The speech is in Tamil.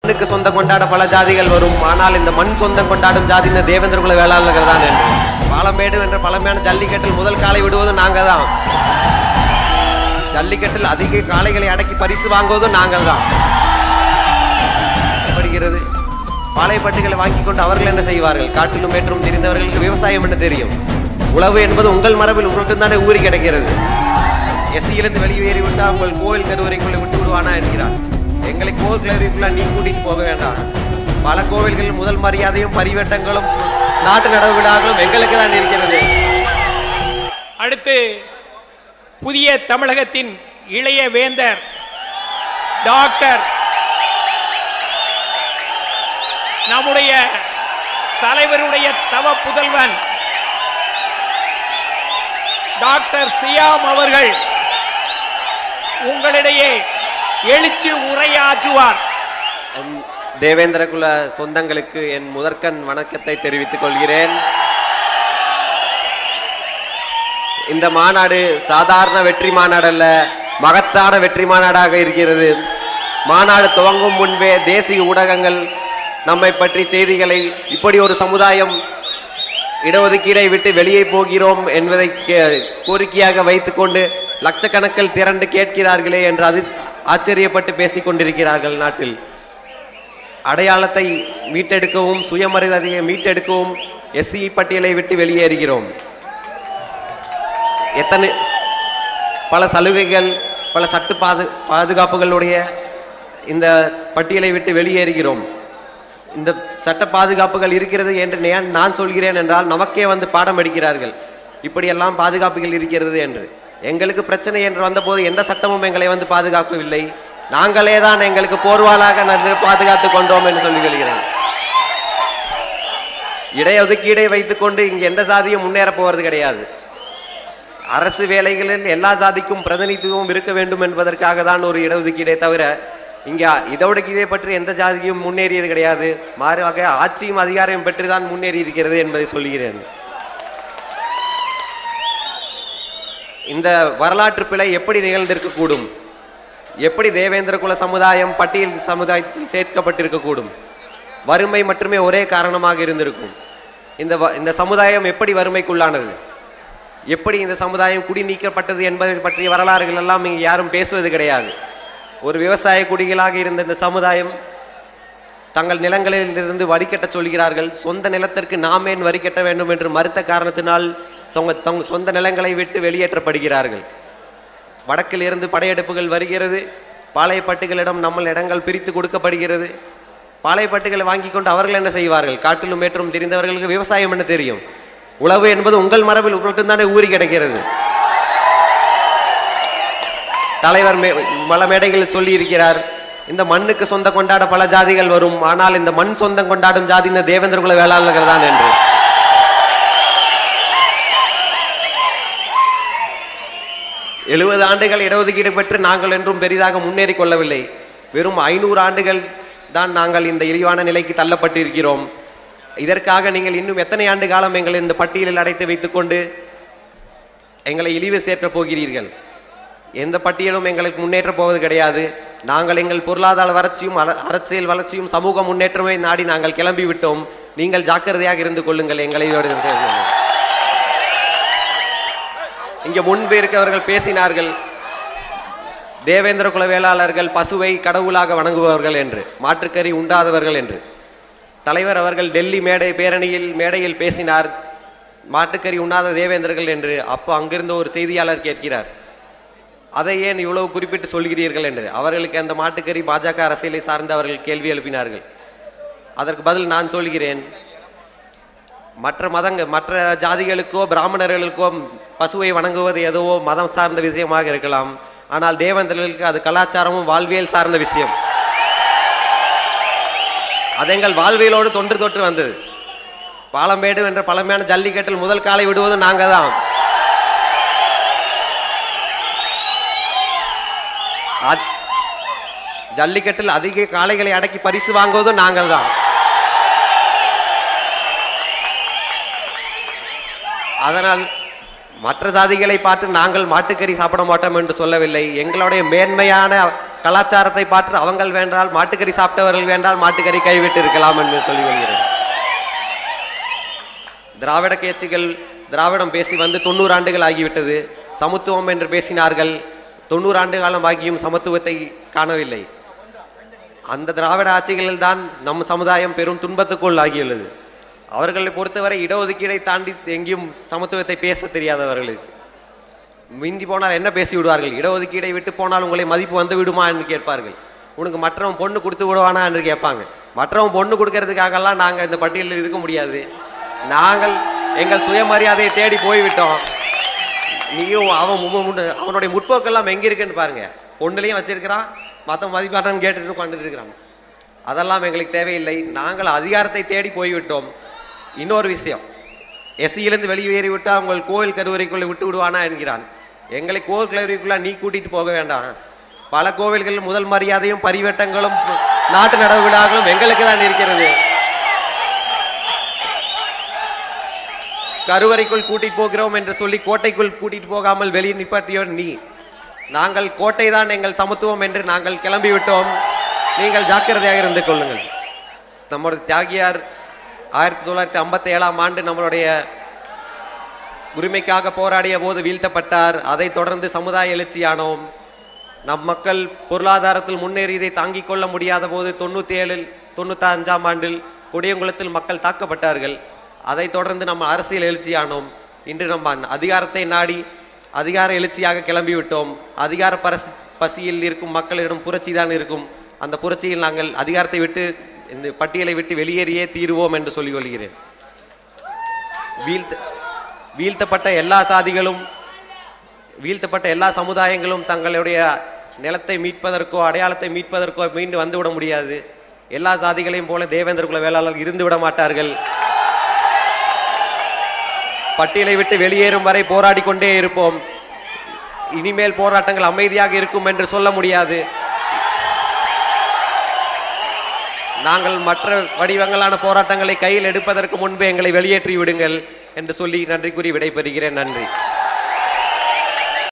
மண்ணுக்கு சொந்தம் கொண்டாட பல ஜாதிகள் வரும், ஆனால் இந்த மண் சொந்தம் கொண்டாடும் ஜாதி இந்த தேவேந்திர குல வேளாளர்கள் தான் என்று. பாலமேடு என்ற பழமையான ஜல்லிக்கட்டில் முதல் காலை விடுவதும் நாங்கள் தான். ஜல்லிக்கட்டில் அதிக காளைகளை அடக்கி பரிசு வாங்குவதும் நாங்கள் தான். படுகிறது பாளையப்பட்டுகளை வாங்கி கொண்டு அவர்கள் என்ன செய்வார்கள்? காட்டிலும் மேற்றும் தெரிந்தவர்களுக்கு விவசாயம் என்று தெரியும். உழவு என்பது உங்கள் மரபில் உங்களுக்கு தானே ஊறி கிடைக்கிறது. எஸ்சியிலிருந்து வெளியேறி விட்டால் உங்கள் கோவில் கருவறைக்குள்ளே விட்டு விடுவானா என்கிறார். எங்களை கோவில் கருவறைக்குள்ள நீ கூட்டிட்டு போக வேண்டாம். பல கோவில்களில் முதல் மரியாதையும் பரிவட்டங்களும் நாட்டு நடவு விழாக்களும் எங்களுக்கு தான் இருக்கிறது. அடுத்து புதிய தமிழகத்தின் இளைய வேந்தர் டாக்டர் நம்முடைய தலைவருடைய தவ புதல்வன் டாக்டர் சியாம் அவர்கள் உங்களிடையே எழுச்சி உரையாற்றுவார். தேவேந்திர குல சொந்தங்களுக்கு என் முதற்கண் வணக்கத்தை தெரிவித்துக் கொள்கிறேன். இந்த மாநாடு சாதாரண வெற்றி மாநாடு அல்ல, மகத்தான வெற்றி மாநாடாக இருக்கிறது. மாநாடு துவங்கும் முன்பே தேசிய ஊடகங்கள் நம்மை பற்றி செய்திகளை இப்படி ஒரு சமுதாயம் இடஒதுக்கீடை விட்டு வெளியே போகிறோம் என்பதை கோரிக்கையாக வைத்துக்கொண்டு லட்சக்கணக்கில் திரண்டு கேட்கிறார்களே என்று அது ஆச்சரியப்பட்டு பேசிக் கொண்டிருக்கிறார்கள். நாட்டில் அடையாளத்தை மீட்டெடுக்கவும் சுயமரியாதையை மீட்டெடுக்கவும் எஸ்சி பட்டியலை விட்டு வெளியேறுகிறோம். எத்தனை பல சலுகைகள் பல சட்ட பாதுகாப்புகளுடைய இந்த பட்டியலை விட்டு வெளியேறுகிறோம். இந்த சட்ட பாதுகாப்புகள் இருக்கிறது என்று நான் சொல்கிறேன் என்றால் நமக்கே வந்து பாடம் எடுக்கிறார்கள். இப்படியெல்லாம் பாதுகாப்புகள் இருக்கிறது என்று. எங்களுக்கு பிரச்சனை என்று வந்தபோது எந்த சட்டமும் எங்களை வந்து பாதுகாக்கவில்லை. நாங்களே தான் எங்களுக்கு போர்வாளாக பாதுகாத்து கொண்டோம் என்று சொல்லுகிறேன். இடஒதுக்கீடை வைத்துக்கொண்டு இங்கு எந்த சாதியும் முன்னேற போவது கிடையாது. அரசு வேலைகளில் எல்லா சாதிக்கும் பிரதிநிதித்துவம் இருக்க வேண்டும் என்பதற்காக தான் ஒரு இடஒதுக்கீடை தவிர இங்கே இடஒதுக்கீடை பற்றி எந்த ஜாதியும் முன்னேறியது கிடையாது. மாறாக ஆட்சியும் அதிகாரம் பெற்றுதான் முன்னேறி இருக்கிறது என்பதை சொல்கிறேன். இந்த வரலாற்று பிழை எப்படி நிகழ்ந்திருக்கக்கூடும்? எப்படி தேவேந்திர குல சமுதாயம் பட்டியல் சமுதாயத்தில் சேர்க்கப்பட்டிருக்கக்கூடும்? வறுமை மட்டுமே ஒரே காரணமாக இருந்திருக்கும். இந்த சமுதாயம் எப்படி வறுமைக்குள்ளானது? எப்படி இந்த சமுதாயம் குடி நீக்கப்பட்டது என்பதை பற்றிய வரலாறுகள் எல்லாம் இங்கே யாரும் பேசுவது கிடையாது. ஒரு விவசாய குடிகளாக இருந்த இந்த சமுதாயம் தங்கள் நிலங்களிலிருந்து வரி கட்ட சொல்கிறார்கள். சொந்த நிலத்திற்கு நாம் ஏன் வரி கட்ட வேண்டும் என்று மறுத்த காரணத்தினால் சொந்த நிலங்களை விட்டு வெளியேற்றப்படுகிறார்கள். வடக்கில் இருந்து படையெடுப்புகள் வருகிறது. பாளையப்பட்டுகளிடம் நம்ம இடங்கள் பிரித்து கொடுக்கப்படுகிறது. பாளையப்பட்டுகளை வாங்கி கொண்டு அவர்கள் என்ன செய்வார்கள்? காட்டிலும் மேற்றும் தெரிந்தவர்களுக்கு விவசாயம் என்ன தெரியும். உழவு என்பது உங்கள் மரபில் உங்களுக்கு தானே ஊறி கிடைக்கிறது. தலைவர் பல மேடைகளில் சொல்லி இருக்கிறார், இந்த மண்ணுக்கு சொந்தம் கொண்டாட பல ஜாதிகள் வரும், ஆனால் இந்த மண் சொந்தம் கொண்டாடும் ஜாதி இந்த தேவேந்திர குல வேளாளர்கள் தான் என்று. 70 ஆண்டுகள் இடஒதுக்கீடு பெற்று நாங்கள் என்றும் பெரிதாக முன்னேறி கொள்ளவில்லை. வெறும் 500 ஆண்டுகள் தான் நாங்கள் இந்த இழிவான நிலைக்கு தள்ளப்பட்டு இருக்கிறோம். இதற்காக நீங்கள் இன்னும் எத்தனை ஆண்டு காலம் எங்களை இந்த பட்டியலில் அடைத்து வைத்துக்கொண்டு எங்களை இழிவு சேர்க்கப் போகிறீர்கள்? எந்த பட்டியலும் எங்களுக்கு முன்னேற்ற போவது கிடையாது. நாங்கள் எங்கள் பொருளாதார வளர்ச்சியும் அரசியல் வளர்ச்சியும் சமூக முன்னேற்றமே நாடி நாங்கள் கிளம்பி விட்டோம். நீங்கள் ஜாக்கிரதையாக இருந்து கொள்ளுங்கள். எங்களை இங்கே முன்பு இருக்கவர்கள் பேசினார்கள், தேவேந்திர குல வேளாளர்கள் பசுவை கடவுளாக வணங்குபவர்கள் என்று, மாற்றுக்கறி உண்டாதவர்கள் என்று. தலைவர் அவர்கள் டெல்லி மேடையில் பேசினார், மாட்டுக்கறி உண்ணாத தேவேந்திரர்கள் என்று. அப்போ அங்கிருந்து ஒரு செய்தியாளர் கேட்கிறார், அதை ஏன் இவ்வளவு குறிப்பிட்டு சொல்கிறீர்கள் என்று. அவர்களுக்கு அந்த மாட்டுக்கறி பாஜக அரசியலை சார்ந்து அவர்கள் கேள்வி எழுப்பினார்கள். அதற்கு பதில் நான் சொல்கிறேன், மற்ற ஜாதிகளுக்கோ பிராமணர்களுக்கோ பசுவை வணங்குவது ஏதோ மதம் சார்ந்த விஷயமாக இருக்கலாம். ஆனால் தேவேந்திரர்களுக்கு அது கலாச்சாரமும் வாழ்வியல் சார்ந்த விஷயம். அது எங்கள் வாழ்வியலோடு தொன்று வந்தது. பாலமேடு என்ற பழமையான ஜல்லிக்கட்டில் முதல் காலை விடுவது நாங்கள் தான். ஜல்லிக்கட்டில் அதிக காளைகளை அடக்கி பரிசு வாங்குவதும் நாங்கள் தான். அதனால் மற்ற சாதிகளை பார்த்து நாங்கள் மாட்டுக்கறி சாப்பிட மாட்டோம் என்று சொல்லவில்லை. எங்களுடைய மேன்மையான கலாச்சாரத்தை பார்த்து அவங்கள் வேண்டால் மாட்டுக்கறி சாப்பிட்டவர்கள் வேண்டால் மாட்டுக்கறி கைவிட்டு இருக்கலாம் என்று சொல்லி வருகிறேன். திராவிட கட்சிகள் திராவிடம் பேசி வந்து 90 ஆண்டுகள் ஆகிவிட்டது. சமத்துவம் என்று பேசினார்கள். 90 ஆண்டு காலம் ஆகியும் சமத்துவத்தை காணவில்லை. அந்த திராவிட ஆட்சிகளில் தான் நம் சமுதாயம் பெரும் துன்பத்துக்குள் ஆகியுள்ளது. அவர்களை பொறுத்தவரை இடஒதுக்கீடை தாண்டி எங்கேயும் சமத்துவத்தை பேச தெரியாதவர்களுக்கு மிஞ்சி போனால் என்ன பேசி விடுவார்கள்? இடஒதுக்கீடை விட்டு போனால் உங்களை மதிப்பு வந்து விடுமா என்று கேட்பார்கள். உனக்கு மற்றவன் பொண்ணு கொடுத்து விடுவானா என்று கேட்பாங்க. மற்றவன் பொண்ணு கொடுக்கறதுக்காகலாம் நாங்கள் இந்த பட்டியலில் இருக்க முடியாது. நாங்கள் எங்கள் சுயமரியாதையை தேடி போய்விட்டோம். நீயும் அவனுடைய முற்போக்கெல்லாம் எங்கே இருக்குன்னு பாருங்க. பொண்ணுலையும் வச்சிருக்கிறான், மற்ற மதிப்பாட்டான்னு கேட்டுட்டு உட்காந்துட்டு இருக்கிறான். அதெல்லாம் எங்களுக்கு தேவையில்லை. நாங்கள் அதிகாரத்தை தேடி போய்விட்டோம். இன்னொரு விஷயம், எஸ்சியிலிருந்து வெளியேறிவிட்டு உங்கள் கோவில் கருவறைக்குள்ளே விட்டு விடுவானா என்கிறான். எங்களை கோவில் கருவறைக்குள்ள நீ கூட்டிட்டு போக வேண்டாம். பல கோவில்களில் முதல் மரியாதையும் பரிவட்டங்களும் நாட்டு நடவு விழாக்களும் எங்களுக்கு தான் இருக்கிறது. கருவறைக்குள் கூட்டிட்டு போகிறோம் என்று சொல்லி கோட்டைக்குள் கூட்டிட்டு போகாமல் வெளியே நிப்பாட்டியோ நீ. நாங்கள் கோட்டை தான் எங்கள் சமத்துவம் என்று நாங்கள் கிளம்பிவிட்டோம். நீங்கள் ஜாக்கிரதையாக இருந்து கொள்ளுங்கள். நம்முடைய தியாகியார் 1957ஆம் ஆண்டு நம்மளுடைய உரிமைக்காக போராடிய போது வீழ்த்தப்பட்டார். அதைத் தொடர்ந்து சமுதாய எழுச்சியானோம். நம் மக்கள் பொருளாதாரத்தில் முன்னேறியதை தாங்கிக் கொள்ள முடியாத போது 95ஆம் ஆண்டில் கொடியங்குளத்தில் மக்கள் தாக்கப்பட்டார்கள். அதைத் தொடர்ந்து நம்ம அரசியல் எழுச்சியானோம். இன்று நம்ம அதிகாரத்தை நாடி அதிகார எழுச்சியாக கிளம்பிவிட்டோம். அதிகார பசியில் இருக்கும் மக்களிடம் புரட்சி தான் இருக்கும். அந்த புரட்சியில் நாங்கள் அதிகாரத்தை விட்டு இந்த பட்டியலை விட்டு வெளியேறியே தீருவோம் என்று சொல்லிக் கொள்கிறேன். வீழ்த்தப்பட்ட எல்லா சாதிகளும் வீழ்த்தப்பட்ட எல்லா சமுதாயங்களும் தங்களுடைய நிலத்தை மீட்பதற்கோ அடையாளத்தை மீட்பதற்கோ மீண்டு வந்துவிட முடியாது. எல்லா சாதிகளையும் போல தேவேந்திர குல வேளாளர்கள் இருந்து விட மாட்டார்கள். பட்டியலை விட்டு வெளியேறும் வரை போராடி கொண்டே இருப்போம். இனிமேல் போராட்டங்கள் அமைதியாக இருக்கும் என்று சொல்ல முடியாது. நாங்கள் மற்ற வடிவங்களான போராட்டங்களை கையில் எடுப்பதற்கு முன்பே எங்களை வெளியேற்றி விடுங்கள் என்று சொல்லி நன்றி கூறி விடைபெறுகிறேன். நன்றி.